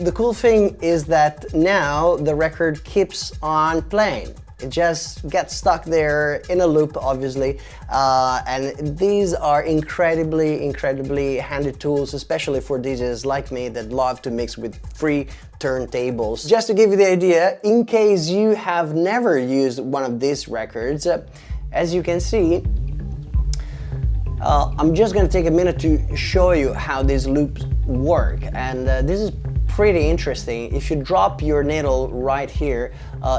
The cool thing is that now the record keeps on playing. It just gets stuck there in a loop, obviously, and these are incredibly handy tools, especially for DJs like me that love to mix with free turntables. Just to give you the idea, in case you have never used one of these records, as you can see, I'm just gonna take a minute to show you how these loops work, and this is pretty interesting. If you drop your needle right here,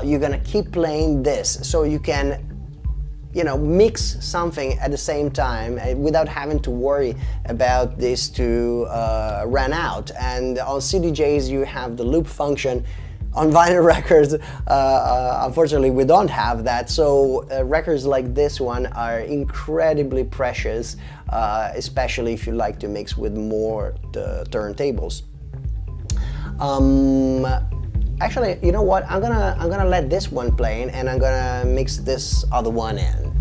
you're gonna keep playing this, so you can, you know, mix something at the same time without having to worry about this to run out. And on CDJs you have the loop function. On vinyl records, unfortunately, we don't have that, so records like this one are incredibly precious, especially if you like to mix with more turntables. Actually, you know what? I'm gonna let this one play, and I'm gonna mix this other one in.